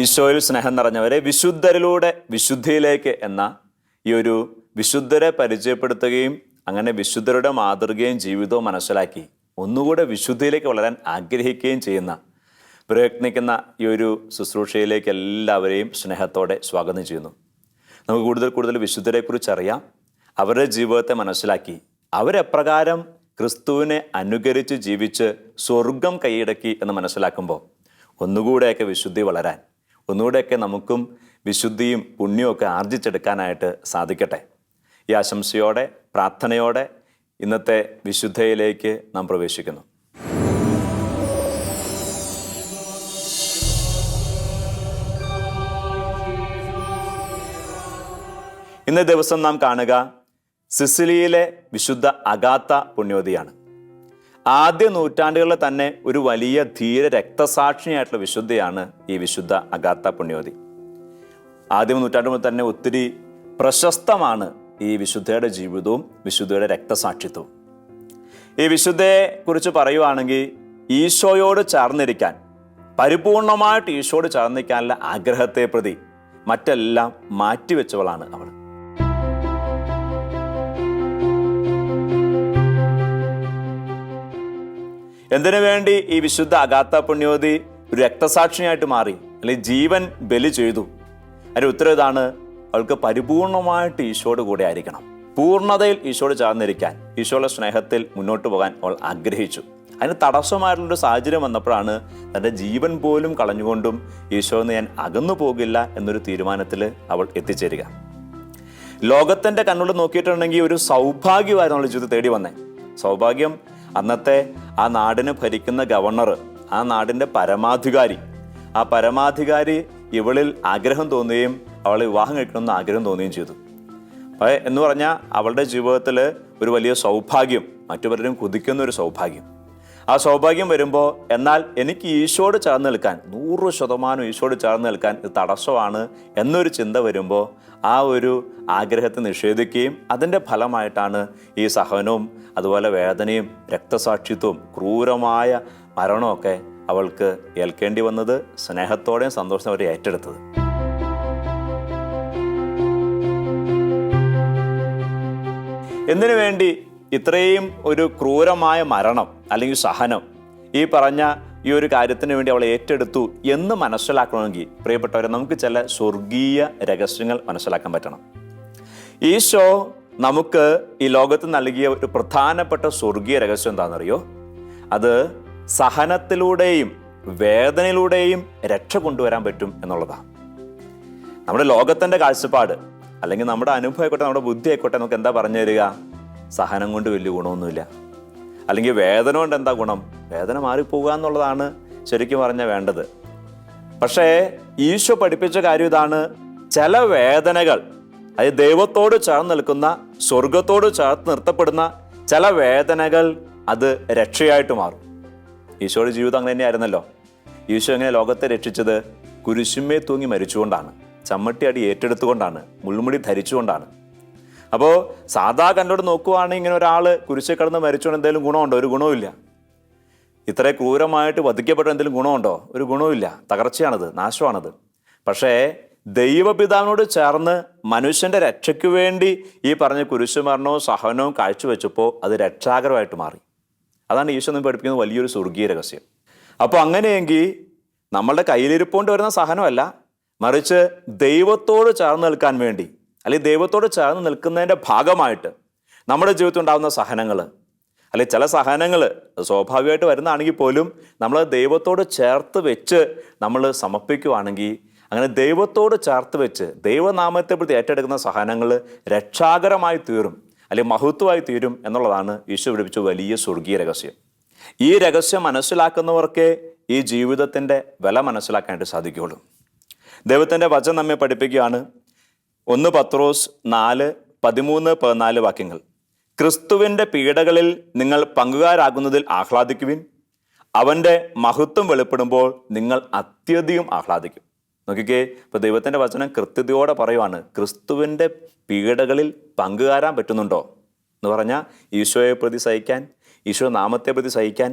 ഈശോയിൽ സ്നേഹം നിറഞ്ഞവരെ, വിശുദ്ധരിലൂടെ വിശുദ്ധിയിലേക്ക് എന്ന ഈ ഒരു വിശുദ്ധരെ പരിചയപ്പെടുത്തുകയും അങ്ങനെ വിശുദ്ധരുടെ മാതൃകയും ജീവിതവും മനസ്സിലാക്കി ഒന്നുകൂടെ വിശുദ്ധിയിലേക്ക് വളരാൻ ആഗ്രഹിക്കുകയും ചെയ്യുന്ന പ്രയത്നിക്കുന്ന ഈ ഒരു ശുശ്രൂഷയിലേക്ക് എല്ലാവരെയും സ്നേഹത്തോടെ സ്വാഗതം ചെയ്യുന്നു. നമുക്ക് കൂടുതൽ കൂടുതൽ വിശുദ്ധരെക്കുറിച്ച് അറിയാം, അവരുടെ ജീവിതത്തെ മനസ്സിലാക്കി അവരെപ്രകാരം ക്രിസ്തുവിനെ അനുകരിച്ച് ജീവിച്ച് സ്വർഗം കൈയടക്കി എന്ന് മനസ്സിലാക്കുമ്പോൾ ഒന്നുകൂടെയൊക്കെ വിശുദ്ധി വളരാൻ, ഒന്നുകൂടെയൊക്കെ നമുക്കും വിശുദ്ധിയും പുണ്യവും ഒക്കെ ആർജിച്ചെടുക്കാനായിട്ട് സാധിക്കട്ടെ. ഈ ആശംസയോടെ പ്രാർത്ഥനയോടെ ഇന്നത്തെ വിശുദ്ധയിലേക്ക് നാം പ്രവേശിക്കുന്നു. ഇന്നേ ദിവസം നാം കാണുക സിസിലിയിലെ വിശുദ്ധ അഗാത്ത പുണ്യവതിയാണ്. ആദ്യ നൂറ്റാണ്ടുകളിൽ തന്നെ ഒരു വലിയ ധീര രക്തസാക്ഷിയായിട്ടുള്ള വിശുദ്ധയാണ് ഈ വിശുദ്ധ അഗാത്ത പുണ്യവതി. ആദ്യ നൂറ്റാണ്ടുകളിൽ തന്നെ ഒത്തിരി പ്രശസ്തമാണ് ഈ വിശുദ്ധയുടെ ജീവിതവും വിശുദ്ധയുടെ രക്തസാക്ഷിത്വവും. ഈ വിശുദ്ധയെ കുറിച്ച് പറയുവാണെങ്കിൽ ഈശോയോട് ചേർന്നിരിക്കാൻ, പരിപൂർണമായിട്ട് ഈശോയോട് ചേർന്നിരിക്കാനുള്ള ആഗ്രഹത്തെ പ്രതി മറ്റെല്ലാം മാറ്റിവെച്ചവളാണ് അവൾ. എന്തിനു വേണ്ടി ഈ വിശുദ്ധ അഗാത്ത പുണ്യവതി ഒരു രക്തസാക്ഷിയായിട്ട് മാറി, അല്ലെങ്കിൽ ജീവൻ ബലി ചെയ്തു? അതിൻ്റെ ഉത്തരം ഇതാണ്: അവൾക്ക് പരിപൂർണമായിട്ട് ഈശോയോട് കൂടെ ആയിരിക്കണം. പൂർണ്ണതയിൽ ഈശോയോട് ചേർന്നിരിക്കാൻ, ഈശോയുടെ സ്നേഹത്തിൽ മുന്നോട്ട് പോകാൻ അവൾ ആഗ്രഹിച്ചു. അതിന് തടസ്സമായിട്ടുള്ളൊരു സാഹചര്യം വന്നപ്പോഴാണ് തൻ്റെ ജീവൻ പോലും കളഞ്ഞുകൊണ്ടും ഈശോയിൽ നിന്ന് ഞാൻ അകന്നു പോകില്ല എന്നൊരു തീരുമാനത്തിൽ അവൾ എത്തിച്ചേരുക. ലോകത്തിൻ്റെ കണ്ണുകൊണ്ട് നോക്കിയിട്ടുണ്ടെങ്കിൽ ഒരു സൗഭാഗ്യമായിരുന്നു അവളുടെ ജീവിതത്തിൽ തേടി വന്നേ. സൗഭാഗ്യം അന്നത്തെ ആ നാടിനെ ഭരിക്കുന്ന ഗവർണർ, ആ നാടിൻ്റെ പരമാധികാരി, ആ പരമാധികാരി ഇവളിൽ ആഗ്രഹം തോന്നുകയും അവളെ വിവാഹം കഴിക്കണമെന്ന് ആഗ്രഹം തോന്നുകയും ചെയ്തു. എന്ന് പറഞ്ഞാൽ അവളുടെ ജീവിതത്തിൽ ഒരു വലിയ സൗഭാഗ്യം, മറ്റു പലരും കുതിക്കുന്ന ഒരു സൗഭാഗ്യം. ആ സൗഭാഗ്യം വരുമ്പോൾ, എന്നാൽ എനിക്ക് ഈശോയോട് ചേർന്ന് നിൽക്കാൻ, 100% ഈശോയോട് ചേർന്ന് നിൽക്കാൻ ഇത് തടസ്സമാണ് എന്നൊരു ചിന്ത വരുമ്പോൾ ആ ഒരു ആഗ്രഹത്തെ നിഷേധിക്കുകയും അതിൻ്റെ ഫലമായിട്ടാണ് ഈ സഹനവും അതുപോലെ വേദനയും രക്തസാക്ഷിത്വവും ക്രൂരമായ മരണമൊക്കെ അവൾക്ക് ഏൽക്കേണ്ടി വന്നത്. സ്നേഹത്തോടെയും സന്തോഷത്തോടെ അവരെ ഏറ്റെടുത്തത്. എന്തിനു വേണ്ടി ഇത്രയും ഒരു ക്രൂരമായ മരണം അല്ലെങ്കിൽ സഹനം ഈ പറഞ്ഞ ഈ ഒരു കാര്യത്തിന് വേണ്ടി അവൾ ഏറ്റെടുത്തു എന്ന് മനസ്സിലാക്കണമെങ്കിൽ, പ്രിയപ്പെട്ടവരെ, നമുക്ക് ചില സ്വർഗീയ രഹസ്യങ്ങൾ മനസ്സിലാക്കാൻ പറ്റണം. ഈശോ നമുക്ക് ഈ ലോകത്ത് നൽകിയ ഒരു പ്രധാനപ്പെട്ട സ്വർഗീയ രഹസ്യം എന്താണെന്നറിയോ? അത് സഹനത്തിലൂടെയും വേദനയിലൂടെയും രക്ഷ കൊണ്ടുവരാൻ പറ്റും എന്നുള്ളതാണ്. നമ്മുടെ ലോകത്തിൻ്റെ കാഴ്ചപ്പാട് അല്ലെങ്കിൽ നമ്മുടെ അനുഭവം ആയിക്കോട്ടെ, നമ്മുടെ ബുദ്ധി ആയിക്കോട്ടെ, നമുക്ക് എന്താ പറഞ്ഞു തരിക? സഹനം കൊണ്ട് വലിയ ഗുണമൊന്നുമില്ല, അല്ലെങ്കിൽ വേദന കൊണ്ട് എന്താ ഗുണം? വേദന മാറിപ്പോവുക എന്നുള്ളതാണ് ശരിക്കും പറഞ്ഞാൽ വേണ്ടത്. പക്ഷേ ഈശോ പഠിപ്പിച്ച കാര്യം ഇതാണ്: ചില വേദനകൾ, അത് ദൈവത്തോട് ചേർന്ന് നിൽക്കുന്ന, സ്വർഗത്തോട് ചേർത്ത് നിർത്തപ്പെടുന്ന ചില വേദനകൾ അത് രക്ഷയായിട്ട് മാറും. ഈശോയുടെ ജീവിതം അങ്ങനെ തന്നെയായിരുന്നല്ലോ. ഈശോ എങ്ങനെ ലോകത്തെ രക്ഷിച്ചത്? കുരിശുമേ തൂങ്ങി മരിച്ചുകൊണ്ടാണ്, ചമ്മട്ടി അടി ഏറ്റെടുത്തുകൊണ്ടാണ്, മുൾമുടി ധരിച്ചുകൊണ്ടാണ്. അപ്പോൾ സാധാ കണ്ടോട് നോക്കുവാണെങ്കിൽ ഇങ്ങനെ ഒരാൾ കുരിശിൽ കിടന്ന് മരിച്ചുകൊണ്ട് എന്തെങ്കിലും ഗുണമുണ്ടോ? ഒരു ഗുണവുമില്ല. ഇത്ര ക്രൂരമായിട്ട് വധിക്കപ്പെട്ട എന്തെങ്കിലും ഗുണമുണ്ടോ? ഒരു ഗുണവുമില്ല. തകർച്ചയാണത്, നാശമാണത്. പക്ഷേ ദൈവപിതാവിനോട് ചേർന്ന് മനുഷ്യൻ്റെ രക്ഷയ്ക്ക് വേണ്ടി ഈ പറഞ്ഞ കുരിശുമരണവും സഹനവും കാഴ്ചവെച്ചപ്പോൾ അത് രക്ഷാകരമായിട്ട് മാറി. അതാണ് ഈശോ നമ്മൾ പഠിപ്പിക്കുന്നത് വലിയൊരു സ്വർഗീയ രഹസ്യം. അപ്പോൾ അങ്ങനെയെങ്കിൽ നമ്മളുടെ കയ്യിലിരിപ്പോണ്ട് വരുന്ന സഹനമല്ല, മറിച്ച് ദൈവത്തോട് ചേർന്ന് നിൽക്കാൻ വേണ്ടി, അല്ലെങ്കിൽ ദൈവത്തോട് ചേർന്ന് നിൽക്കുന്നതിൻ്റെ ഭാഗമായിട്ട് നമ്മുടെ ജീവിതത്തിൽ ഉണ്ടാകുന്ന സഹനങ്ങൾ, അല്ലെങ്കിൽ ചില സഹനങ്ങൾ സ്വാഭാവികമായിട്ട് വരുന്നതാണെങ്കിൽ പോലും നമ്മൾ ദൈവത്തോട് ചേർത്ത് വെച്ച് നമ്മൾ സമർപ്പിക്കുകയാണെങ്കിൽ, അങ്ങനെ ദൈവത്തോട് ചേർത്ത് വെച്ച് ദൈവനാമത്തെ പ്രതി ഏറ്റെടുക്കുന്ന സഹനങ്ങൾ രക്ഷാകരമായി തീരും, അല്ലെങ്കിൽ മഹത്വമായി തീരും എന്നുള്ളതാണ് ഈശോ പഠിപ്പിച്ച വലിയ സ്വർഗീയ രഹസ്യം. ഈ രഹസ്യം മനസ്സിലാക്കുന്നവർക്ക് ഈ ജീവിതത്തിൻ്റെ വില മനസ്സിലാക്കാനായിട്ട് സാധിക്കുകയുള്ളൂ. ദൈവത്തിൻ്റെ വചനം നമ്മെ പഠിപ്പിക്കുകയാണ്. 1 പത്രോസ് 4:13-14 വാക്യങ്ങൾ: ക്രിസ്തുവിൻ്റെ പീഡകളിൽ നിങ്ങൾ പങ്കുകാരാകുന്നതിൽ ആഹ്ലാദിക്കുവിൻ, അവൻ്റെ മഹത്വം വെളിപ്പെടുമ്പോൾ നിങ്ങൾ അത്യധികം ആഹ്ലാദിക്കും. നോക്കിക്കേ, ഇപ്പോൾ ദൈവത്തിൻ്റെ വചനം കൃത്യതയോടെ പറയുവാണ്, ക്രിസ്തുവിൻ്റെ പീഡകളിൽ പങ്കുകാരാൻ പറ്റുന്നുണ്ടോ എന്ന് പറഞ്ഞാൽ ഈശോയെ പ്രതി സഹിക്കാൻ, ഈശോ നാമത്തെ പ്രതി സഹിക്കാൻ,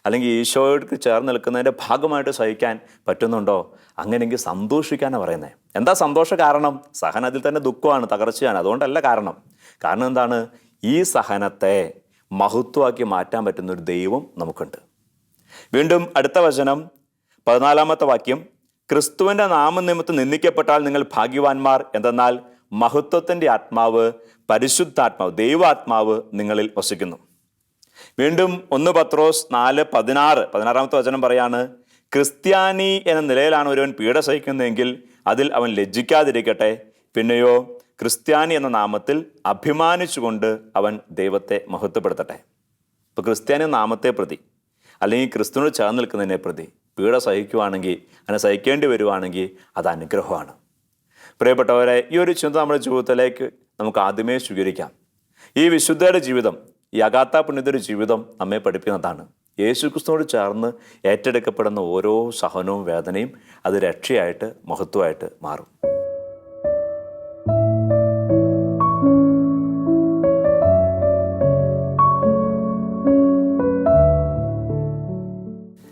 അല്ലെങ്കിൽ ഈശോയോട് ചേർന്ന് നിൽക്കുന്നതിൻ്റെ ഭാഗമായിട്ട് സഹിക്കാൻ പറ്റുന്നുണ്ടോ? അങ്ങനെയെങ്കിൽ സന്തോഷിക്കാനാണ് പറയുന്നത്. എന്താ സന്തോഷ കാരണം? സഹനത്തിൽ തന്നെ ദുഃഖമാണ്, തകർച്ചയാണ്. അതുകൊണ്ടല്ല കാരണം. കാരണം എന്താണ്? ഈ സഹനത്തെ മഹത്വമാക്കി മാറ്റാൻ പറ്റുന്ന ഒരു ദൈവം നമുക്കുണ്ട്. വീണ്ടും അടുത്ത വചനം 14-ാമത്തെ വാക്യം, ക്രിസ്തുവിൻ്റെ നാമനിമിത്തം നിന്ദിക്കപ്പെട്ടാൽ നിങ്ങൾ ഭാഗ്യവാന്മാർ, എന്തെന്നാൽ മഹത്വത്തിൻ്റെ ആത്മാവ്, പരിശുദ്ധാത്മാവ്, ദൈവാത്മാവ് നിങ്ങളിൽ വസിക്കുന്നു. വീണ്ടും 1 പത്രോസ് 4:16 വചനം പറയാണ്, ക്രിസ്ത്യാനി എന്ന നിലയിലാണ് ഒരുവൻ പീഡ സഹിക്കുന്നതെങ്കിൽ അതിൽ അവൻ ലജ്ജിക്കാതിരിക്കട്ടെ, പിന്നെയോ ക്രിസ്ത്യാനി എന്ന നാമത്തിൽ അഭിമാനിച്ചുകൊണ്ട് അവൻ ദൈവത്തെ മഹത്വപ്പെടുത്തട്ടെ. ഇപ്പോൾ ക്രിസ്ത്യാനി നാമത്തെ പ്രതി അല്ലെങ്കിൽ ക്രിസ്തുവിനോട് ചേർന്ന് നിൽക്കുന്നതിനെ പ്രതി പീഡ സഹിക്കുവാണെങ്കിൽ, അങ്ങനെ സഹിക്കേണ്ടി വരുവാണെങ്കിൽ അത് അനുഗ്രഹമാണ്. പ്രിയപ്പെട്ടവരെ, ഈ ഒരു ചിന്ത നമ്മുടെ ജീവിതത്തിലേക്ക് നമുക്ക് ആദ്യമേ സ്വീകരിക്കാം. ഈ വിശുദ്ധയുടെ ജീവിതം, ഈ അഗാത്ത പുണ്യയുടെ ജീവിതം നമ്മെ പഠിപ്പിക്കുന്നതാണ്. യേശുക്രിസ്തുവിനോട് ചേർന്ന് ഏറ്റെടുക്കപ്പെടുന്ന ഓരോ സഹനവും വേദനയും അത് രക്ഷയായിട്ട്, മഹത്വമായിട്ട് മാറും.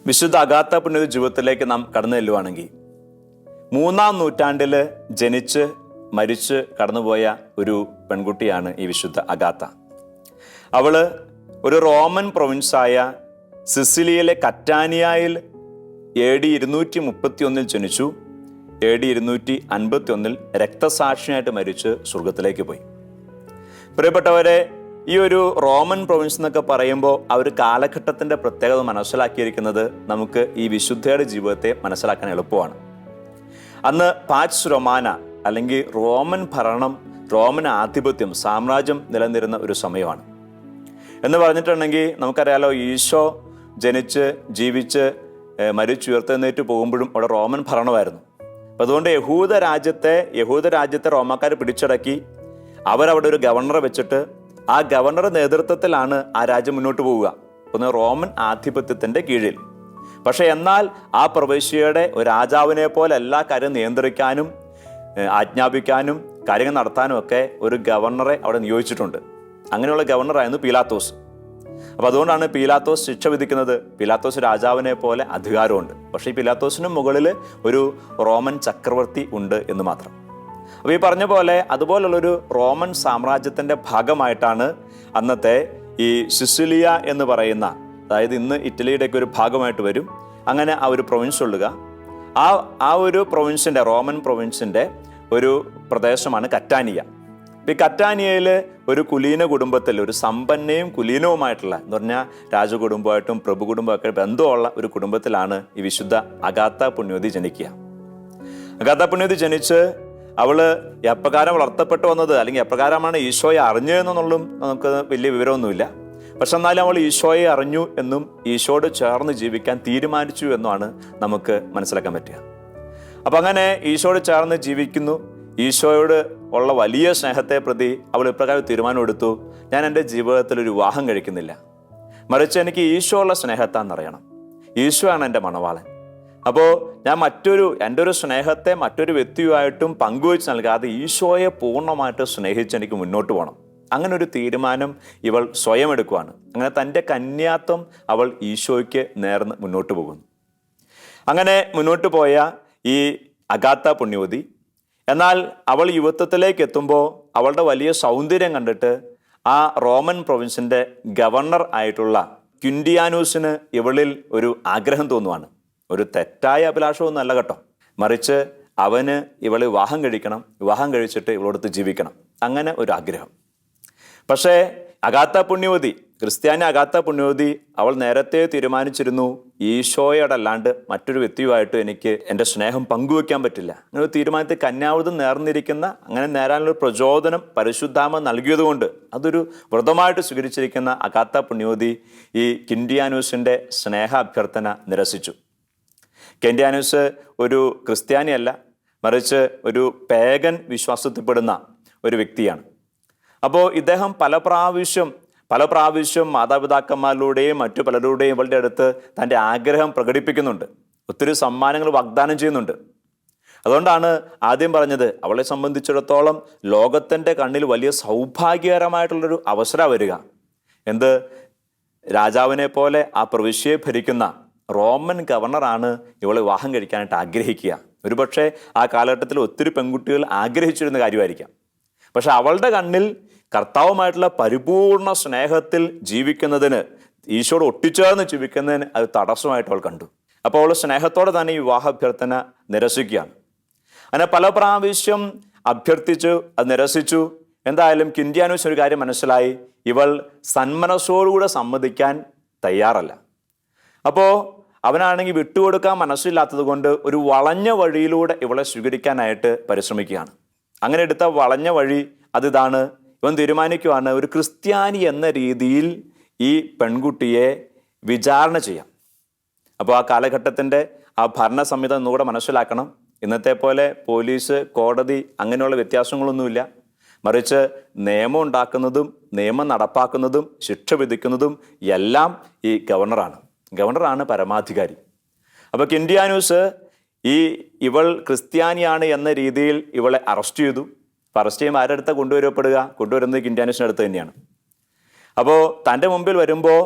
വിശുദ്ധ അഗാത്ത പുണ്യയുടെ ജീവിതത്തിലേക്ക് നാം കടന്നു ചെല്ലുവാണെങ്കിൽ, 3-ാം നൂറ്റാണ്ടിൽ ജനിച്ച് മരിച്ച് കടന്നുപോയ ഒരു പെൺകുട്ടിയാണ് ഈ വിശുദ്ധ അഗാത്ത. അവൾ ഒരു റോമൻ പ്രൊവിൻസായ സിസിലിയിലെ കറ്റാനിയായിൽ AD 231 ജനിച്ചു. AD 251 രക്തസാക്ഷിയായിട്ട് മരിച്ച് സ്വർഗത്തിലേക്ക് പോയി. പ്രിയപ്പെട്ടവരെ, ഈ ഒരു റോമൻ പ്രൊവിൻസ് എന്നൊക്കെ പറയുമ്പോൾ ആ ഒരു കാലഘട്ടത്തിൻ്റെ പ്രത്യേകത മനസ്സിലാക്കിയിരിക്കുന്നത് നമുക്ക് ഈ വിശുദ്ധയുടെ ജീവിതത്തെ മനസ്സിലാക്കാൻ എളുപ്പമാണ്. അന്ന് പാക്സ് റൊമാന അല്ലെങ്കിൽ റോമൻ ഭരണം, റോമൻ ആധിപത്യം, സാമ്രാജ്യം നിലനിന്നിരുന്ന ഒരു സമയമാണ്. എന്ന് പറഞ്ഞിട്ടുണ്ടെങ്കിൽ നമുക്കറിയാലോ, ഈശോ ജനിച്ച് ജീവിച്ച് മരിച്ചുയർത്തെഴുന്നേറ്റ് പോകുമ്പോഴും അവിടെ റോമൻ ഭരണമായിരുന്നു. അപ്പം അതുകൊണ്ട് യഹൂദ രാജ്യത്തെ റോമാക്കാർ പിടിച്ചടക്കി അവരവിടെ ഒരു ഗവർണറെ വെച്ചിട്ട് ആ ഗവർണറുടെ നേതൃത്വത്തിലാണ് ആ രാജ്യം മുന്നോട്ട് പോവുക, ഒന്ന് റോമൻ ആധിപത്യത്തിൻ്റെ കീഴിൽ. പക്ഷെ എന്നാൽ ആ പ്രവിശ്യയുടെ ഒരു രാജാവിനെ പോലെ എല്ലാ കാര്യം നിയന്ത്രിക്കാനും ആജ്ഞാപിക്കാനും കാര്യങ്ങൾ നടത്താനും ഒക്കെ ഒരു ഗവർണറെ അവിടെ നിയോഗിച്ചിട്ടുണ്ട്. അങ്ങനെയുള്ള ഗവർണറായിരുന്നു പീലാത്തോസ്. അപ്പോൾ അതുകൊണ്ടാണ് പീലാത്തോസ് ശിക്ഷ വിധിക്കുന്നത്. പീലാത്തോസ് രാജാവിനെ പോലെ അധികാരമുണ്ട്, പക്ഷേ ഈ പീലാത്തോസിന് മുകളിൽ ഒരു റോമൻ ചക്രവർത്തി ഉണ്ട് എന്ന് മാത്രം. അപ്പോൾ ഈ പറഞ്ഞ പോലെ അതുപോലുള്ളൊരു റോമൻ സാമ്രാജ്യത്തിൻ്റെ ഭാഗമായിട്ടാണ് അന്നത്തെ ഈ സിസിലിയ എന്ന് പറയുന്ന, അതായത് ഇന്ന് ഇറ്റലിയുടെയൊക്കെ ഒരു ഭാഗമായിട്ട് വരും, അങ്ങനെ ആ ഒരു പ്രൊവിൻസ് ഉള്ളുക. ആ ഒരു പ്രൊവിൻസിൻ്റെ, റോമൻ പ്രൊവിൻസിൻ്റെ ഒരു പ്രദേശമാണ് കറ്റാനിയ. ഈ കറ്റാനിയയിൽ ഒരു കുലീന കുടുംബത്തിൽ, ഒരു സമ്പന്നയും കുലീനവുമായിട്ടുള്ള എന്ന് പറഞ്ഞാൽ രാജകുടുംബമായിട്ടും പ്രഭു കുടുംബമൊക്കെ ബന്ധമുള്ള ഒരു കുടുംബത്തിലാണ് ഈ വിശുദ്ധ അഗാത്ത പുണ്യവതി ജനിക്കുക. അഗാത്ത പുണ്യവതി ജനിച്ച് അവള് എപ്രകാരം വളർത്തപ്പെട്ടു വന്നത്, അല്ലെങ്കിൽ എപ്രകാരമാണ് ഈശോയെ അറിഞ്ഞതെന്നുള്ളതും നമുക്ക് വലിയ വിവരമൊന്നുമില്ല. പക്ഷെ എന്നാലും അവൾ ഈശോയെ അറിഞ്ഞു എന്നും ഈശോയോട് ചേർന്ന് ജീവിക്കാൻ തീരുമാനിച്ചു എന്നുമാണ് നമുക്ക് മനസ്സിലാക്കാൻ പറ്റുക. അപ്പം അങ്ങനെ ഈശോയോട് ചേർന്ന് ജീവിക്കുന്നു. ഈശോയോട് ഉള്ള വലിയ സ്നേഹത്തെ പ്രതി അവൾ ഇപ്രകാരം തീരുമാനമെടുത്തു, ഞാൻ എൻ്റെ ജീവിതത്തിൽ ഒരു വിവാഹം കഴിക്കുന്നില്ല, മറിച്ച് എനിക്ക് ഈശോ ഉള്ള സ്നേഹത്താന്നറിയണം. ഈശോ ആണ് എൻ്റെ മണവാളൻ. അപ്പോൾ ഞാൻ എൻ്റെ ഒരു സ്നേഹത്തെ മറ്റൊരു വ്യക്തിയുമായിട്ടും പങ്കുവെച്ച് നൽകാതെ ഈശോയെ പൂർണ്ണമായിട്ട് സ്നേഹിച്ച് എനിക്ക് മുന്നോട്ട് പോകണം. അങ്ങനെ ഒരു തീരുമാനം ഇവൾ സ്വയം എടുക്കുവാണ്. അങ്ങനെ തൻ്റെ കന്യാത്വം അവൾ ഈശോയ്ക്ക് നേർന്ന് മുന്നോട്ട് പോകുന്നു. അങ്ങനെ മുന്നോട്ട് പോയ ഈ അഗാത്ത പുണ്യവതി, എന്നാൽ അവൾ യുവത്വത്തിലേക്ക് എത്തുമ്പോൾ അവളുടെ വലിയ സൗന്ദര്യം കണ്ടിട്ട് ആ റോമൻ പ്രൊവിൻസിൻ്റെ ഗവർണർ ആയിട്ടുള്ള ക്വിൻറ്റിയാനൂസിന് ഇവളിൽ ഒരു ആഗ്രഹം തോന്നുവാണ്. ഒരു തെറ്റായ അഭിലാഷമൊന്നും അല്ല കേട്ടോ, മറിച്ച് അവന് ഇവളെ വിവാഹം കഴിക്കണം, വിവാഹം കഴിച്ചിട്ട് ഇവളോടൊത്ത് ജീവിക്കണം, അങ്ങനെ ഒരു ആഗ്രഹം. പക്ഷേ അഗാത്ത പുണ്യവതി, ക്രിസ്ത്യാനി അഗാത്ത പുണ്യവതി, അവൾ നേരത്തെ തീരുമാനിച്ചിരുന്നു, ഈശോയോടല്ലാണ്ട് മറ്റൊരു വ്യക്തിയുമായിട്ട് എനിക്ക് എൻ്റെ സ്നേഹം പങ്കുവെക്കാൻ പറ്റില്ല. അങ്ങനെ ഒരു തീരുമാനത്തിൽ കന്യാവൃതം നേർന്നിരിക്കുന്ന, അങ്ങനെ നേരാനുള്ള പ്രചോദനം പരിശുദ്ധാത്മ നൽകിയതുകൊണ്ട് അതൊരു വ്രതമായിട്ട് സ്വീകരിച്ചിരിക്കുന്ന അഗാത്ത പുണ്യവതി ഈ ക്വിൻറ്റിയാനൂസിൻ്റെ സ്നേഹ അഭ്യർത്ഥന നിരസിച്ചു. ക്വിൻറ്റിയാനൂസ് ഒരു ക്രിസ്ത്യാനിയല്ല, മറിച്ച് ഒരു പേഗൻ വിശ്വാസത്തിൽപ്പെടുന്ന ഒരു വ്യക്തിയാണ്. അപ്പോൾ ഇദ്ദേഹം പല പ്രാവശ്യം മാതാപിതാക്കന്മാരിലൂടെയും മറ്റു പലരുടെയും ഇവളുടെ അടുത്ത് തൻ്റെ ആഗ്രഹം പ്രകടിപ്പിക്കുന്നുണ്ട്, ഒത്തിരി സമ്മാനങ്ങൾ വാഗ്ദാനം ചെയ്യുന്നുണ്ട്. അതുകൊണ്ടാണ് ആദ്യം പറഞ്ഞത്, അവളെ സംബന്ധിച്ചിടത്തോളം ലോകത്തിൻ്റെ കണ്ണിൽ വലിയ സൗഭാഗ്യകരമായിട്ടുള്ളൊരു അവസരം വരിക. രാജാവിനെ പോലെ ആ പ്രവിശ്യയെ ഭരിക്കുന്ന റോമൻ ഗവർണറാണ് ഇവളെ വിവാഹം കഴിക്കാനായിട്ട് ആഗ്രഹിക്കുക. ഒരുപക്ഷെ ആ കാലഘട്ടത്തിൽ ഒത്തിരി പെൺകുട്ടികൾ ആഗ്രഹിച്ചിരുന്ന കാര്യമായിരിക്കാം. പക്ഷെ അവളുടെ കണ്ണിൽ കർത്താവുമായിട്ടുള്ള പരിപൂർണ സ്നേഹത്തിൽ ജീവിക്കുന്നതിന്, ഈശോയോട് ഒട്ടിച്ചേർന്ന് ജീവിക്കുന്നതിന് അത് തടസ്സമായിട്ട് അവൾ കണ്ടു. അപ്പോൾ അവൾ സ്നേഹത്തോടെ തന്നെ ഈ വിവാഹാഭ്യർത്ഥന നിരസിക്കുകയാണ്. അങ്ങനെ പല പ്രാവശ്യം അഭ്യർത്ഥിച്ചു, അത് നിരസിച്ചു. എന്തായാലും കിൻഡിയാനൂസ് ഒരു കാര്യം മനസ്സിലായി, ഇവൾ സന്മനസ്സോടുകൂടെ സമ്മതിക്കാൻ തയ്യാറല്ല. അപ്പോൾ അവനാണെങ്കിൽ വിട്ടുകൊടുക്കാൻ മനസ്സില്ലാത്തത് കൊണ്ട് ഒരു വളഞ്ഞ വഴിയിലൂടെ ഇവളെ സ്വീകരിക്കാനായിട്ട് പരിശ്രമിക്കുകയാണ്. അങ്ങനെ എടുത്ത വളഞ്ഞ വഴി അതിതാണ്. ഇവൻ തീരുമാനിക്കുവാണ്, ഒരു ക്രിസ്ത്യാനി എന്ന രീതിയിൽ ഈ പെൺകുട്ടിയെ വിചാരണ ചെയ്യാം. അപ്പോൾ ആ കാലഘട്ടത്തിൻ്റെ ആ ഭരണ സംഹിത ഒന്നുകൂടെ മനസ്സിലാക്കണം. ഇന്നത്തെ പോലെ പോലീസ്, കോടതി അങ്ങനെയുള്ള വ്യത്യാസങ്ങളൊന്നുമില്ല. മറിച്ച് നിയമം ഉണ്ടാക്കുന്നതും നിയമം നടപ്പാക്കുന്നതും ശിക്ഷ വിധിക്കുന്നതും എല്ലാം ഈ ഗവർണറാണ് പരമാധികാരി. അപ്പോൾ കിൻഡിയാനൂസ് ഇവൾ ക്രിസ്ത്യാനിയാണ് എന്ന രീതിയിൽ ഇവളെ അറസ്റ്റ് ചെയ്തു. അറസ്റ്റ് ചെയ്യുമ്പോൾ ആരുടെ അടുത്ത് കൊണ്ടുവരുന്നത് കിൻഡിയാനൂസിൻ്റെ അടുത്ത് തന്നെയാണ്. അപ്പോൾ തൻ്റെ മുമ്പിൽ വരുമ്പോൾ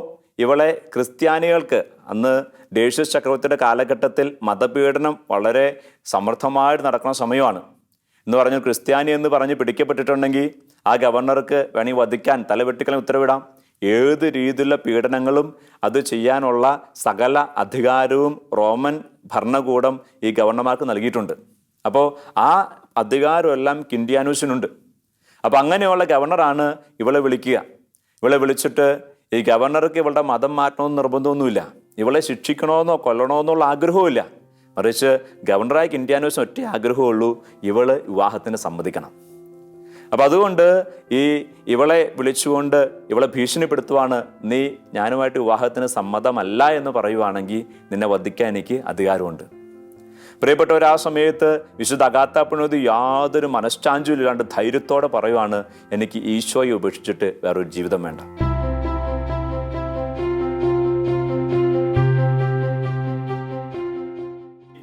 ഇവളെ ക്രിസ്ത്യാനികൾക്ക്, അന്ന് ഡേഷ്യസ് ചക്രവർത്തിയുടെ കാലഘട്ടത്തിൽ മതപീഡനം വളരെ സമർത്ഥമായിട്ട് നടക്കുന്ന സമയമാണ്. എന്ന് പറഞ്ഞു ക്രിസ്ത്യാനി എന്ന് പറഞ്ഞ് പിടിക്കപ്പെട്ടിട്ടുണ്ടെങ്കിൽ ആ ഗവർണർക്ക് വേണമെങ്കിൽ വധിക്കാൻ, തലവെട്ടിക്കലും ഉത്തരവിടാം. ഏത് രീതിയിലുള്ള പീഡനങ്ങളും അത് ചെയ്യാനുള്ള സകല അധികാരവും റോമൻ ഭരണകൂടം ഈ ഗവർണർമാർക്ക് നൽകിയിട്ടുണ്ട്. അപ്പോൾ ആ അധികാരമെല്ലാം കിൻഡിയാനൂസിനുണ്ട്. അപ്പോൾ അങ്ങനെയുള്ള ഗവർണറാണ് ഇവളെ വിളിക്കുക. ഇവളെ വിളിച്ചിട്ട് ഈ ഗവർണർക്ക് ഇവളുടെ മതം മാറ്റണമെന്ന് നിർബന്ധമൊന്നുമില്ല, ഇവളെ ശിക്ഷിക്കണമെന്നോ കൊല്ലണമെന്നുള്ള ആഗ്രഹവുമില്ല. മറിച്ച് ഗവർണറായ കിൻഡിയാനൂസിന് ഒറ്റ ആഗ്രഹമുള്ളൂ, ഇവള് വിവാഹത്തിന് സമ്മതിക്കണം. അപ്പം അതുകൊണ്ട് ഇവളെ വിളിച്ചുകൊണ്ട് ഇവളെ ഭീഷണിപ്പെടുത്തുവാണ്, നീ ഞാനുമായിട്ട് വിവാഹത്തിന് സമ്മതമല്ല എന്ന് പറയുവാണെങ്കിൽ നിന്നെ വധിക്കാൻ എനിക്ക് അധികാരമുണ്ട്. പ്രിയപ്പെട്ടവർ, ആ സമയത്ത് വിശുദ്ധ അഗാത്ത പുണ്യവതി യാതൊരു മനഃശാന്തിയും ഇല്ലാണ്ട് ധൈര്യത്തോടെ പറയുവാണ്, എനിക്ക് ഈശോയെ ഉപേക്ഷിച്ചിട്ട് വേറൊരു ജീവിതം വേണ്ട.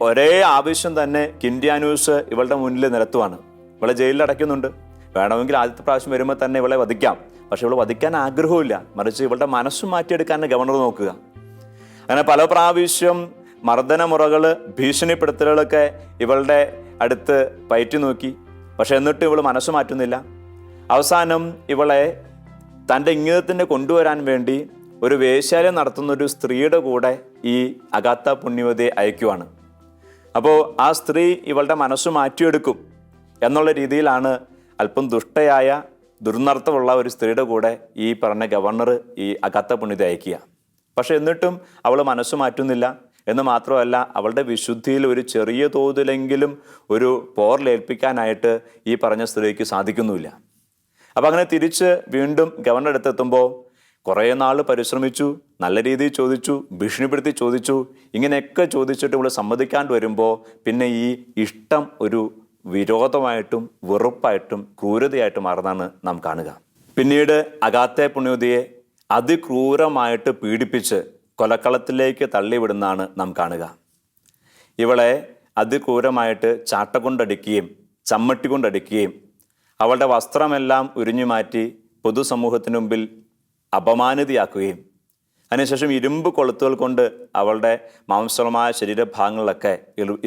ഒരേ ആവശ്യം തന്നെ കിൻഡിയാനൂസ് ഇവളുടെ മുന്നിൽ നിരത്തുവാണ്. ഇവളെ ജയിലിൽ അടയ്ക്കുന്നുണ്ട്. വേണമെങ്കിൽ ആദ്യത്തെ പ്രാവശ്യം വരുമ്പോൾ തന്നെ ഇവളെ വധിക്കാം. പക്ഷെ ഇവളെ വധിക്കാൻ ആഗ്രഹമില്ല, മറിച്ച് ഇവളുടെ മനസ്സ് മാറ്റിയെടുക്കാൻ ഗവർണർ നോക്കുക. അങ്ങനെ പല പ്രാവശ്യം മർദ്ദനമുറകൾ, ഭീഷണിപ്പെടുത്തലുകളൊക്കെ ഇവളുടെ അടുത്ത് പയറ്റി നോക്കി. പക്ഷെ എന്നിട്ടും ഇവൾ മനസ്സ് മാറ്റുന്നില്ല. അവസാനം ഇവളെ തൻ്റെ ഇംഗിതത്തിന് കൊണ്ടുവരാൻ വേണ്ടി ഒരു വേശ്യാലയം നടത്തുന്ന ഒരു സ്ത്രീയുടെ കൂടെ ഈ അഗാത്ത പുണ്യവതിയെ അയക്കുവാണ്. അപ്പോൾ ആ സ്ത്രീ ഇവളുടെ മനസ്സ് മാറ്റിയെടുക്കും എന്നുള്ള രീതിയിലാണ് അല്പം ദുഷ്ടയായ, ദുർനടത്തമുള്ള ഒരു സ്ത്രീയുടെ കൂടെ ഈ പറഞ്ഞ ഗവർണർ ഈ അഗാത്ത പുണ്യവതിയെ അയക്കുക. പക്ഷെ എന്നിട്ടും അവൾ മനസ്സ് മാറ്റുന്നില്ല. എന്ന് മാത്രമല്ല, അവളുടെ വിശുദ്ധിയിൽ ഒരു ചെറിയ തോതിലെങ്കിലും ഒരു പോറലേൽപ്പിക്കാനായിട്ട് ഈ പറഞ്ഞ സ്ത്രീക്ക് സാധിക്കുന്നുമില്ല. അപ്പം അങ്ങനെ തിരിച്ച് വീണ്ടും ഗവർണറുടെ അടുത്തെത്തുമ്പോൾ കുറേ നാൾ പരിശ്രമിച്ചു, നല്ല രീതിയിൽ ചോദിച്ചു, ഭീഷണിപ്പെടുത്തി ചോദിച്ചു. ഇങ്ങനെയൊക്കെ ചോദിച്ചിട്ട് ഇവൾ സമ്മതിക്കാണ്ട് വരുമ്പോൾ പിന്നെ ഈ ഇഷ്ടം ഒരു വിരോധമായിട്ടും വെറുപ്പായിട്ടും ക്രൂരതയായിട്ടും മാറുന്നതാണ് നാം കാണുക. പിന്നീട് അഗാത്ത പുണ്യവതിയെ അതിക്രൂരമായിട്ട് പീഡിപ്പിച്ച് കൊലക്കളത്തിലേക്ക് തള്ളിവിടുന്നതാണ് നാം കാണുക. ഇവളെ അതിക്രൂരമായിട്ട് ചാട്ട കൊണ്ടടിക്കുകയും ചമ്മട്ടി കൊണ്ടടിക്കുകയും അവളുടെ വസ്ത്രമെല്ലാം ഉരിഞ്ഞു മാറ്റി പൊതുസമൂഹത്തിന് മുമ്പിൽ അപമാനിതയാക്കുകയും അതിനുശേഷം ഇരുമ്പ് കൊളുത്തുകൾ കൊണ്ട് അവളുടെ മാംസളമായ ശരീരഭാഗങ്ങളിലൊക്കെ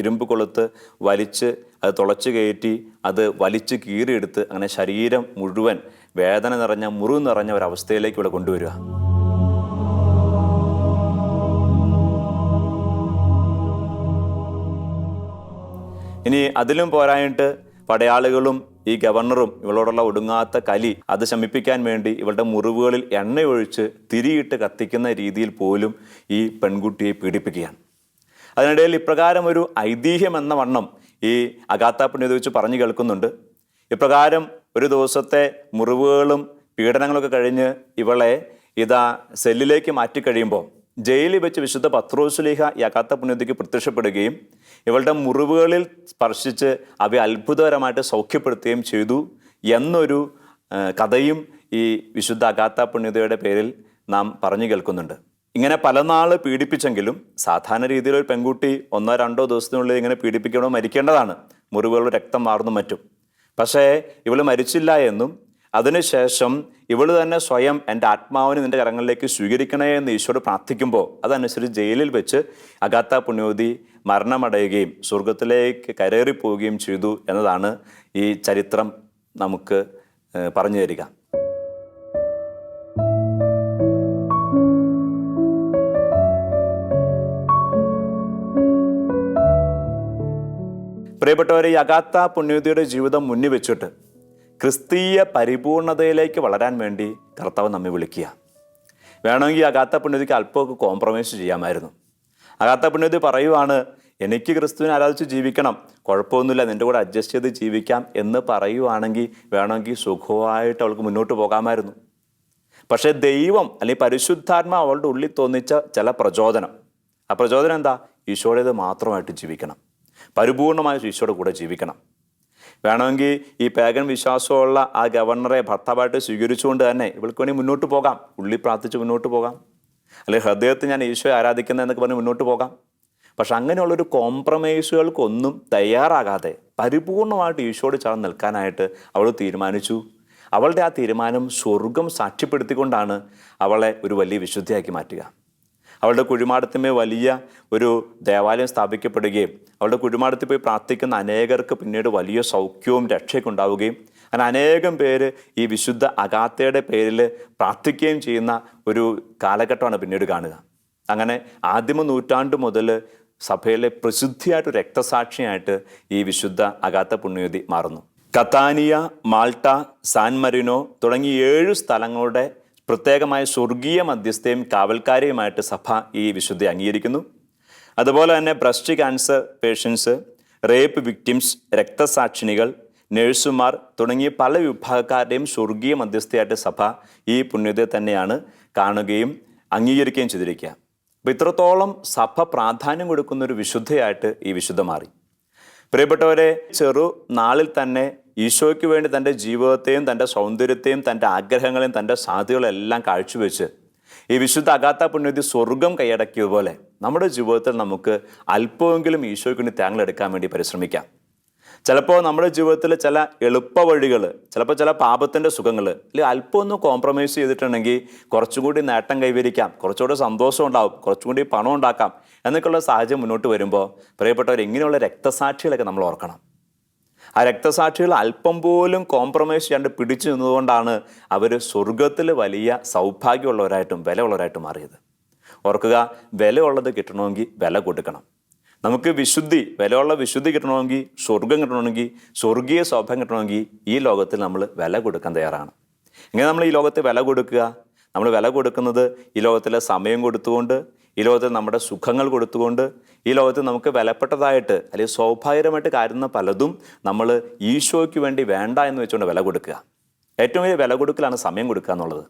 ഇരുമ്പ് കൊളുത്ത് വലിച്ച് അത് തുളച്ചു കയറ്റി അത് വലിച്ച് കീറിയെടുത്ത് അങ്ങനെ ശരീരം മുഴുവൻ വേദന നിറഞ്ഞ, മുറിവ് നിറഞ്ഞ ഒരവസ്ഥയിലേക്ക് ഇവിടെ കൊണ്ടുവരിക. ഇനി അതിലും പോരായിട്ട് പടയാളികളും ഈ ഗവർണറും ഇവളോടുള്ള ഒടുങ്ങാത്ത കലി അത് ശമിപ്പിക്കാൻ വേണ്ടി ഇവളുടെ മുറിവുകളിൽ എണ്ണയൊഴിച്ച് തിരിയിട്ട് കത്തിക്കുന്ന രീതിയിൽ പോലും ഈ പെൺകുട്ടിയെ പീഡിപ്പിക്കുകയാണ്. അതിനിടയിൽ ഇപ്രകാരം ഒരു ഐതിഹ്യം എന്ന വണ്ണം ഈ അഗാത്ത പുണ്യവതി വെച്ച് പറഞ്ഞു കേൾക്കുന്നുണ്ട്. ഇപ്രകാരം ഒരു ദിവസത്തെ മുറിവുകളും പീഡനങ്ങളൊക്കെ കഴിഞ്ഞ് ഇവളെ സെല്ലിലേക്ക് മാറ്റിക്കഴിയുമ്പോൾ ജയിലിൽ വെച്ച് വിശുദ്ധ പത്രോസ്ലീഹ ഈ അഗാത്ത പുണ്യവതിക്ക് പ്രത്യക്ഷപ്പെടുകയും ഇവളുടെ മുറിവുകളിൽ സ്പർശിച്ച് അവയെ അത്ഭുതകരമായിട്ട് സൗഖ്യപ്പെടുത്തുകയും ചെയ്തു എന്നൊരു കഥയും ഈ വിശുദ്ധ അഗാത്ത പുണ്യവതിയുടെ പേരിൽ നാം പറഞ്ഞു കേൾക്കുന്നുണ്ട്. ഇങ്ങനെ പല നാൾ പീഡിപ്പിച്ചെങ്കിലും സാധാരണ രീതിയിൽ ഒരു പെൺകുട്ടി 1-2 ദിവസത്തിനുള്ളിൽ ഇങ്ങനെ പീഡിപ്പിക്കണോ മരിക്കേണ്ടതാണ്, മുറിവുകളുടെ രക്തം മാറുന്നു മറ്റും. പക്ഷേ ഇവൾ മരിച്ചില്ല എന്നും അതിനുശേഷം ഇവള് തന്നെ സ്വയം എൻ്റെ ആത്മാവിനെ നിൻ്റെ കരങ്ങളിലേക്ക് സ്വീകരിക്കണേ എന്ന് ഈശോയോട് പ്രാർത്ഥിക്കുമ്പോൾ അതനുസരിച്ച് ജയിലിൽ വെച്ച് അഗാത്ത പുണ്യവതി മരണമടയുകയും സ്വർഗത്തിലേക്ക് കരേറിപ്പോവുകയും ചെയ്തു എന്നതാണ് ഈ ചരിത്രം നമുക്ക് പറഞ്ഞു തരിക. പ്രിയപ്പെട്ടവരെ, ഈ അഗാത്ത പുണ്യവതിയുടെ ജീവിതം മുന്നിൽ വെച്ചിട്ട് ക്രിസ്തീയ പരിപൂർണതയിലേക്ക് വളരാൻ വേണ്ടി കർത്താവ് നമ്മെ വിളിക്കുക. വേണമെങ്കിൽ അഗാത്ത പുണ്യവതിക്ക് അല്പമൊക്കെ കോംപ്രമൈസ് ചെയ്യാമായിരുന്നു. അഗാത്ത പുണ്യവതി പറയുവാണ്, എനിക്ക് ക്രിസ്തുവിനെ ആരാധിച്ച് ജീവിക്കണം, കുഴപ്പമൊന്നുമില്ല, നിൻ്റെ കൂടെ അഡ്ജസ്റ്റ് ചെയ്ത് ജീവിക്കാം എന്ന് പറയുവാണെങ്കിൽ വേണമെങ്കിൽ സുഖമായിട്ട് അവൾക്ക് മുന്നോട്ട് പോകാമായിരുന്നു. പക്ഷേ ദൈവം അല്ലെങ്കിൽ പരിശുദ്ധാത്മ അവളുടെ ഉള്ളിൽ തോന്നിച്ച ചില പ്രചോദനം, ആ പ്രചോദനം എന്താ? ഈശോയുടേത് മാത്രമായിട്ട് ജീവിക്കണം, പരിപൂർണമായ ഈശോയുടെ കൂടെ ജീവിക്കണം. വേണമെങ്കിൽ ഈ പേഗൻ വിശ്വാസമുള്ള ആ ഗവർണറെ ഭർത്താവായിട്ട് സ്വീകരിച്ചുകൊണ്ട് തന്നെ ഇവൾക്ക് വേണ്ടി മുന്നോട്ട് പോകാം, ഉള്ളിൽ പ്രാർത്ഥിച്ച് മുന്നോട്ട് പോകാം, അല്ലെങ്കിൽ ഹൃദയത്തിൽ ഞാൻ ഈശോയെ ആരാധിക്കുന്നത് എന്നൊക്കെ പറഞ്ഞ് മുന്നോട്ട് പോകാം. പക്ഷെ അങ്ങനെയുള്ളൊരു കോംപ്രമൈസുകൾക്കൊന്നും തയ്യാറാകാതെ പരിപൂർണമായിട്ട് ഈശോയോട് ചേർന്ന് നിൽക്കാനായിട്ട് അവൾ തീരുമാനിച്ചു. അവളുടെ ആ തീരുമാനം സ്വർഗം സാക്ഷ്യപ്പെടുത്തിക്കൊണ്ടാണ് അവളെ ഒരു വലിയ വിശുദ്ധിയാക്കി മാറ്റുക. അവളുടെ കുഴിമാടത്തിന്മേൽ വലിയ ഒരു ദേവാലയം സ്ഥാപിക്കപ്പെടുകയും അവളുടെ കുഴിമാടത്തിൽ പോയി പ്രാർത്ഥിക്കുന്ന അനേകർക്ക് പിന്നീട് വലിയ സൗഖ്യവും രക്ഷയൊക്കെ ഉണ്ടാവുകയും അങ്ങനെ അനേകം പേര് ഈ വിശുദ്ധ അഗാത്തയുടെ പേരിൽ പ്രാർത്ഥിക്കുകയും ചെയ്യുന്ന ഒരു കാലഘട്ടമാണ് പിന്നീട് കാണുക. അങ്ങനെ ആദിമ നൂറ്റാണ്ട് മുതൽ സഭയിലെ പ്രസിദ്ധിയായിട്ട് രക്തസാക്ഷിയായിട്ട് ഈ വിശുദ്ധ അഗാത്ത പുണ്യവതി മാറുന്നു. കത്താനിയ, മാൾട്ട, സാൻ മരീനോ തുടങ്ങി 7 സ്ഥലങ്ങളുടെ പ്രത്യേകമായ സ്വർഗീയ മധ്യസ്ഥയും കാവൽക്കാരെയുമായിട്ട് സഭ ഈ വിശുദ്ധി അംഗീകരിക്കുന്നു. അതുപോലെ തന്നെ breast cancer patients, rape victims, രക്തസാക്ഷിണികൾ, നഴ്സുമാർ തുടങ്ങിയ പല വിഭാഗക്കാരുടെയും സ്വർഗീയ മധ്യസ്ഥയായിട്ട് സഭ ഈ പുണ്യതയെ തന്നെയാണ് കാണുകയും അംഗീകരിക്കുകയും ചെയ്തിരിക്കുക. അപ്പോൾ ഇത്രത്തോളം സഭ പ്രാധാന്യം കൊടുക്കുന്ന ഒരു വിശുദ്ധയായിട്ട് ഈ വിശുദ്ധ മാറി. പ്രിയപ്പെട്ടവരെ, ചെറു നാളിൽ തന്നെ ഈശോയ്ക്ക് വേണ്ടി തൻ്റെ ജീവിതത്തെയും തൻ്റെ സൗന്ദര്യത്തെയും തൻ്റെ ആഗ്രഹങ്ങളെയും തൻ്റെ സാധ്യതകളെല്ലാം കാഴ്ചവെച്ച് ഈ വിശുദ്ധ അഗാത്ത പുണ്യവതി സ്വർഗം കൈയടക്കിയതുപോലെ നമ്മുടെ ജീവിതത്തിൽ നമുക്ക് അല്പമെങ്കിലും ഈശോയ്ക്ക് വേണ്ടി തേങ്ങലെടുക്കാൻ വേണ്ടി പരിശ്രമിക്കാം. ചിലപ്പോൾ നമ്മുടെ ജീവിതത്തിൽ ചില എളുപ്പ വഴികൾ, ചിലപ്പോൾ ചില പാപത്തിൻ്റെ സുഖങ്ങൾ, അല്ലെങ്കിൽ അല്പം ഒന്ന് കോംപ്രമൈസ് ചെയ്തിട്ടുണ്ടെങ്കിൽ കുറച്ചുകൂടി നേട്ടം കൈവരിക്കാം, കുറച്ചുകൂടി സന്തോഷം ഉണ്ടാവും, കുറച്ചുകൂടി പണം ഉണ്ടാക്കാം എന്നൊക്കെയുള്ള സാഹചര്യം മുന്നോട്ട് വരുമ്പോൾ പ്രിയപ്പെട്ടവർ, ഇങ്ങനെയുള്ള രക്തസാക്ഷികളൊക്കെ നമ്മൾ ഓർക്കണം. ആ രക്തസാക്ഷികൾ അല്പം പോലും കോംപ്രമൈസ് ചെയ്യാണ്ട് പിടിച്ചു നിന്നതുകൊണ്ടാണ് അവർ സ്വർഗത്തിൽ വലിയ സൗഭാഗ്യമുള്ളവരായിട്ടും വിലയുള്ളവരായിട്ടും മാറിയത്. ഓർക്കുക, വിലയുള്ളത് കിട്ടണമെങ്കിൽ വില കൊടുക്കണം. നമുക്ക് വിശുദ്ധി, വിലയുള്ള വിശുദ്ധി കിട്ടണമെങ്കിൽ, സ്വർഗം കിട്ടണമെങ്കിൽ, സ്വർഗീയ സൗഭാഗ്യം കിട്ടണമെങ്കിൽ ഈ ലോകത്തിൽ നമ്മൾ വില കൊടുക്കാൻ തയ്യാറാണ്. എങ്ങനെ നമ്മൾ ഈ ലോകത്ത് വില കൊടുക്കുക? നമ്മൾ വില കൊടുക്കുന്നത് ഈ ലോകത്തിലെ സമയം കൊടുത്തുകൊണ്ട്, ഈ ലോകത്തിൽ നമ്മുടെ സുഖങ്ങൾ കൊടുത്തുകൊണ്ട്, ഈ ലോകത്ത് നമുക്ക് വിലപ്പെട്ടതായിട്ട് അല്ലെങ്കിൽ സൗഭാഗ്യമായിട്ട് കാര്യന്ന പലതും നമ്മൾ ഈശോയ്ക്ക് വേണ്ടി വേണ്ട എന്ന് വെച്ചുകൊണ്ട് വില കൊടുക്കുക. ഏറ്റവും വലിയ വില കൊടുക്കലാണ് സമയം കൊടുക്കുക എന്നുള്ളത്.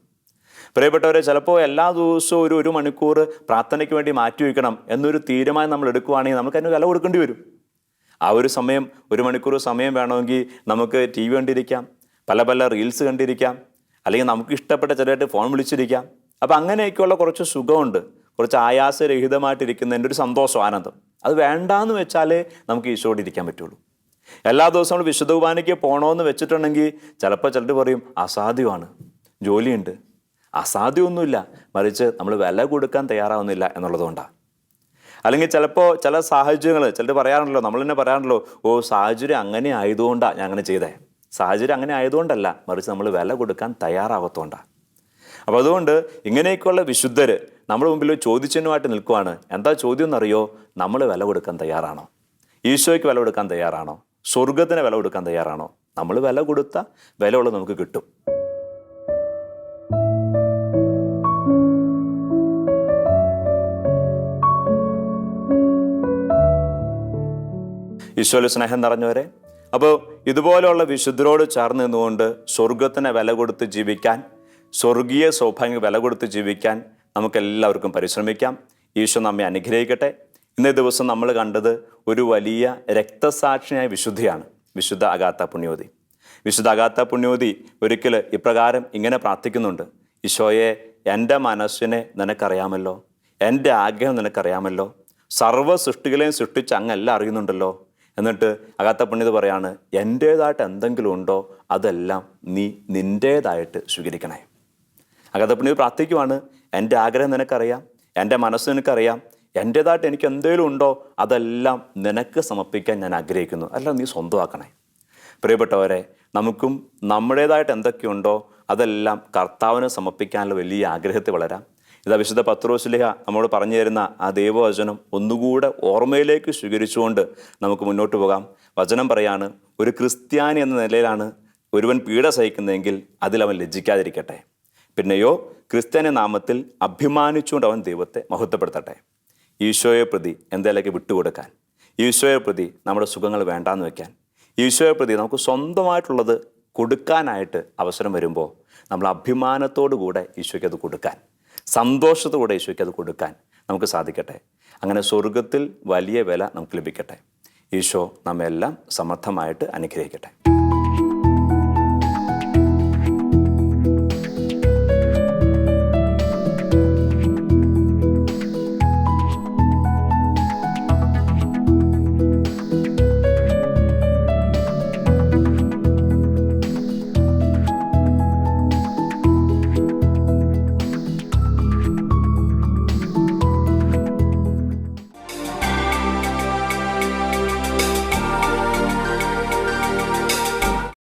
പ്രിയപ്പെട്ടവരെ, ചിലപ്പോൾ എല്ലാ ദിവസവും ഒരു മണിക്കൂർ പ്രാർത്ഥനയ്ക്ക് വേണ്ടി മാറ്റിവെക്കണം എന്നൊരു തീരുമാനം നമ്മൾ എടുക്കുകയാണെങ്കിൽ നമുക്ക് അതിന് വില കൊടുക്കേണ്ടി വരും. ആ ഒരു സമയം, 1 മണിക്കൂർ സമയം വേണമെങ്കിൽ നമുക്ക് TV കണ്ടിരിക്കാം, പല പല റീൽസ് കണ്ടിരിക്കാം, അല്ലെങ്കിൽ നമുക്ക് ഇഷ്ടപ്പെട്ട ചിലരായിട്ട് ഫോൺ വിളിച്ചിരിക്കാം. അപ്പം അങ്ങനെയൊക്കെയുള്ള കുറച്ച് സുഖമുണ്ട്, കുറച്ച് ആയാസരഹിതമായിട്ടിരിക്കുന്നതിൻ്റെ ഒരു സന്തോഷം, ആനന്ദം. അത് വേണ്ടാന്ന് വെച്ചാലേ നമുക്ക് ഈശോയോട് ഇരിക്കാൻ പറ്റുള്ളൂ. എല്ലാ ദിവസവും നമ്മൾ വിശുദ്ധ കുർബാനയ്ക്ക് പോകണമെന്ന് വെച്ചിട്ടുണ്ടെങ്കിൽ ചിലപ്പോൾ ചിലർ പറയും അസാധ്യമാണ്, ജോലിയുണ്ട്. അസാധ്യമൊന്നുമില്ല, മറിച്ച് നമ്മൾ വില കൊടുക്കാൻ തയ്യാറാവുന്നില്ല എന്നുള്ളതുകൊണ്ടാണ്. അല്ലെങ്കിൽ ചിലപ്പോൾ ചില സാഹചര്യങ്ങൾ ചിലർ പറയാറുണ്ടല്ലോ, നമ്മൾ തന്നെ പറയാറുണ്ടല്ലോ, സാഹചര്യം അങ്ങനെ ആയതുകൊണ്ടാണ് ഞാൻ അങ്ങനെ ചെയ്തേ. സാഹചര്യം അങ്ങനെ ആയതുകൊണ്ടല്ല, മറിച്ച് നമ്മൾ വില കൊടുക്കാൻ തയ്യാറാകത്തോണ്ടാണ്. അപ്പോൾ അതുകൊണ്ട് ഇങ്ങനെയൊക്കെയുള്ള വിശുദ്ധർ നമ്മുടെ മുമ്പിൽ ചോദ്യചിഹ്നമായിട്ട് നിൽക്കുവാണ്. എന്താ ചോദ്യം എന്നറിയോ? നമ്മൾ വില കൊടുക്കാൻ തയ്യാറാണോ? ഈശോയ്ക്ക് വില കൊടുക്കാൻ തയ്യാറാണോ? സ്വർഗത്തിന് വില കൊടുക്കാൻ തയ്യാറാണോ? നമ്മൾ വില കൊടുത്ത വിലയുള്ളത് നമുക്ക് കിട്ടും. ഈശോയിലെ സ്നേഹം നിറഞ്ഞവരെ, അപ്പോൾ ഇതുപോലെയുള്ള വിശുദ്ധരോട് ചേർന്ന് നിന്നുകൊണ്ട് സ്വർഗത്തിന് വില കൊടുത്ത് ജീവിക്കാൻ, സ്വർഗീയ സൗഭാഗ്യം വില കൊടുത്ത് ജീവിക്കാൻ നമുക്കെല്ലാവർക്കും പരിശ്രമിക്കാം. ഈശോ നമ്മെ അനുഗ്രഹിക്കട്ടെ. ഇന്നേ ദിവസം നമ്മൾ കണ്ടത് ഒരു വലിയ രക്തസാക്ഷിയായ വിശുദ്ധിയാണ്, വിശുദ്ധ അഗാത്ത പുണ്യവതി. വിശുദ്ധ അഗാത്ത പുണ്യവതി ഒരിക്കൽ ഇപ്രകാരം ഇങ്ങനെ പ്രാർത്ഥിക്കുന്നുണ്ട്: ഈശോയെ, എൻ്റെ മനസ്സിനെ നിനക്കറിയാമല്ലോ, എൻ്റെ ആഗ്രഹം നിനക്കറിയാമല്ലോ, സർവ്വ സൃഷ്ടികളെയും സൃഷ്ടിച്ച് അങ്ങെല്ലാം അറിയുന്നുണ്ടല്ലോ. എന്നിട്ട് അഗാത്ത പുണ്യത പറയാണ്, എൻ്റേതായിട്ട് എന്തെങ്കിലും ഉണ്ടോ അതെല്ലാം നീ നിൻ്റേതായിട്ട് സ്വീകരിക്കണേ. അഗാത്ത പുണ്യത പ്രാർത്ഥിക്കുവാണ്, എൻ്റെ ആഗ്രഹം നിനക്കറിയാം, എൻ്റെ മനസ്സ് നിനക്കറിയാം, എൻ്റേതായിട്ട് എനിക്ക് എന്തെങ്കിലും ഉണ്ടോ അതെല്ലാം നിനക്ക് സമർപ്പിക്കാൻ ഞാൻ ആഗ്രഹിക്കുന്നു, അല്ല നീ സ്വന്തമാക്കണേ. പ്രിയപ്പെട്ടവരെ, നമുക്കും നമ്മുടേതായിട്ട് എന്തൊക്കെയുണ്ടോ അതെല്ലാം കർത്താവിന് സമർപ്പിക്കാനുള്ള വലിയ ആഗ്രഹത്തിൽ വളരാം. ഇതാ വിശുദ്ധ പത്രോസ്ലീഹ നമ്മോട് പറഞ്ഞു തരുന്ന ആ ദൈവവചനം ഒന്നുകൂടെ ഓർമ്മയിലേക്ക് സ്വീകരിച്ചുകൊണ്ട് നമുക്ക് മുന്നോട്ട് പോകാം. വചനം പറയാണ്, ഒരു ക്രിസ്ത്യാനി എന്ന നിലയിലാണ് ഒരുവൻ പീഡ സഹിക്കുന്നതെങ്കിൽ അതിൽ അവൻ ലജ്ജിക്കാതിരിക്കട്ടെ. പിന്നെയോ ക്രിസ്ത്യാനി നാമത്തിൽ അഭിമാനിച്ചുകൊണ്ട് അവൻ ദൈവത്തെ മഹത്വപ്പെടുത്തട്ടെ. ഈശോയെ പ്രതി എന്തെങ്കിലുമൊക്കെ വിട്ടുകൊടുക്കാൻ, ഈശോയെ പ്രതി നമ്മുടെ സുഖങ്ങൾ വേണ്ടാന്ന് വെക്കാൻ, ഈശോയെ പ്രതി നമുക്ക് സ്വന്തമായിട്ടുള്ളത് കൊടുക്കാനായിട്ട് അവസരം വരുമ്പോൾ നമ്മൾ അഭിമാനത്തോടു കൂടെ ഈശോയ്ക്ക് അത് കൊടുക്കാൻ, സന്തോഷത്തോടെ ഈശോയ്ക്ക് അത് കൊടുക്കാൻ നമുക്ക് സാധിക്കട്ടെ. അങ്ങനെ സ്വർഗത്തിൽ വലിയ വില നമുക്ക് ലഭിക്കട്ടെ. ഈശോ നമ്മെല്ലാം സമർത്ഥമായിട്ട് അനുഗ്രഹിക്കട്ടെ.